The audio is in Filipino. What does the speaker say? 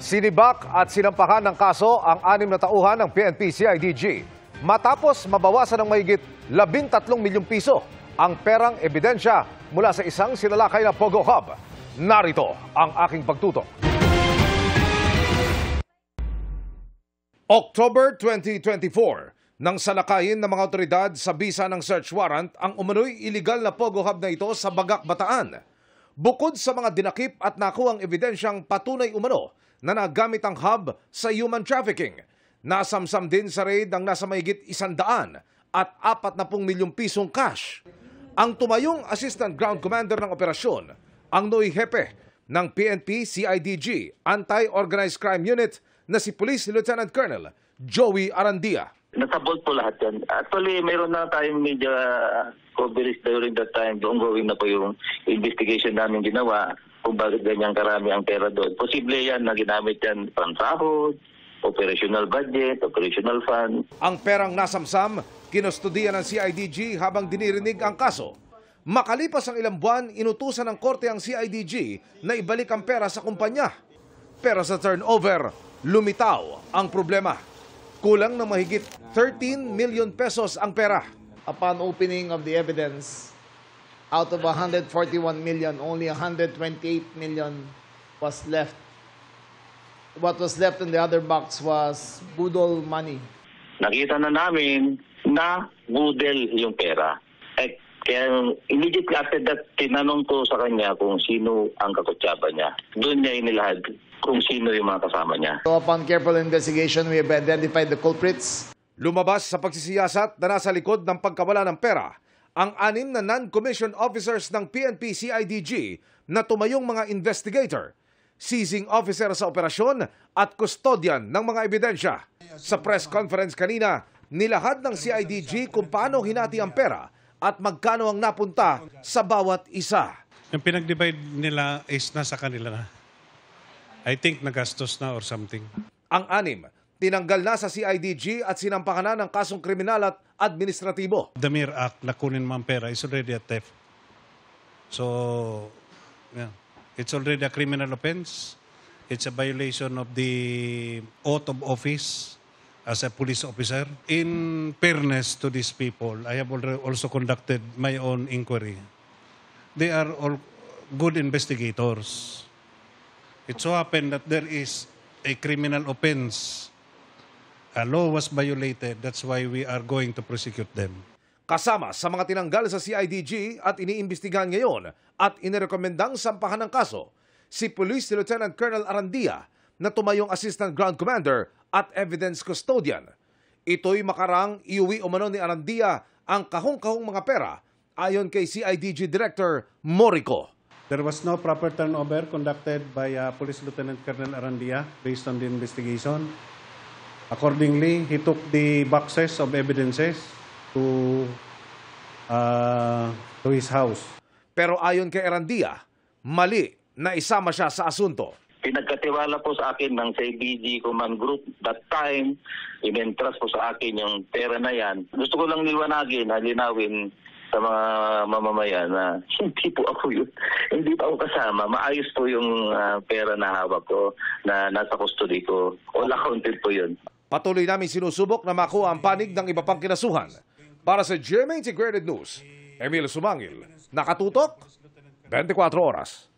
Sinibak at sinampahan ng kaso ang 6 na tauhan ng PNP-CIDG matapos mabawasan ng mahigit 13 milyong piso ang perang ebidensya mula sa isang sinalakay na Pogo Hub. Narito ang aking pagtutok. October 2024, nang salakayin ng mga otoridad sa bisa ng search warrant ang umano'y iligal na Pogo Hub na ito sa Bagak, Bataan. Bukod sa mga dinakip at nakuhang ebidensyang patunay umano na nagamit ang hub sa human trafficking, nasamsam din sa raid ang nasa mahigit 100 at 40 milyong pisong cash. Ang tumayong Assistant Ground Commander ng operasyon, ang Noy Hepe ng PNP-CIDG Anti-Organized Crime Unit na si Police Lieutenant Colonel Joey Arandia. Nasabot po lahat yan. Actually, mayroon na tayong media coverage during that time. Ongoing na po yung investigation namin ginawa kung bakit ganyan karami ang pera doon. Posible yan na ginamit yan pansahod, operational budget, operational fund. Ang perang nasamsam, kinustudiyan ng CIDG habang dinirinig ang kaso. Makalipas ang ilang buwan, inutusan ng korte ang CIDG na ibalik ang pera sa kumpanya. Pero sa turnover, lumitaw ang problema. Kulang na mahigit 13 million pesos ang pera. Upon opening of the evidence, out of 141 million, only 128 million was left. What was left in the other box was budol money. Nakita na namin na budel yung pera. Kaya immediately after that, tinanong ko sa kanya kung sino ang kakutsaba niya. Doon niya inilahad kung sino yung mga kasama niya. So upon careful investigation, we have identified the culprits. Lumabas sa pagsisiyasat na nasa likod ng pagkawala ng pera ang 6 na non-commissioned officers ng PNP-CIDG na tumayong mga investigator, seizing officer sa operasyon at custodian ng mga ebidensya. Sa press conference kanina, nilahad ng CIDG kung paano hinati ang pera at magkano ang napunta sa bawat isa. Yung pinag-divide nila is nasa kanila na. I think nagastos na or something. Ang 6, tinanggal na sa CIDG at sinampakan na ng kasong kriminal at administratibo. The mere act na kunin mo ang pera is already a theft. So, yeah, it's already a criminal offense. It's a violation of the oath of office as a police officer. In fairness to these people, I have also conducted my own inquiry. They are all good investigators. It so happened that there is a criminal offense. A law was violated. That's why we are going to prosecute them. Kasama sa mga tinanggal sa CIDG at iniimbestigahan ngayon at inirekomendang sampahan ng kaso, si Police Lieutenant Colonel Arandia na tumayong Assistant Ground Commander at Evidence Custodian. Ito'y makarang iuwi umano ni Arandia ang kahong-kahong mga pera ayon kay CIDG Director Morico. There was no proper turnover conducted by Police Lieutenant Colonel Arandia based on the investigation. Accordingly, he took the boxes of evidences to his house. Pero ayon kay Arandia, mali na isama siya sa asunto. Pinagkatiwala po sa akin ng CIDG Command Group that time, in-entrust po sa akin yung pera na yan. Gusto ko lang liwanagin, linawin sa mga mamamayan na hindi po ako yun. Hindi pa ako kasama. Maayos po yung pera na hawak ko, na nasa custody ko. All accounted po yun. Patuloy namin sinusubok na makuha ang panig ng iba pang kinasuhan. Para sa GMA Integrated News, Emil Sumangil, nakatutok, 24 oras.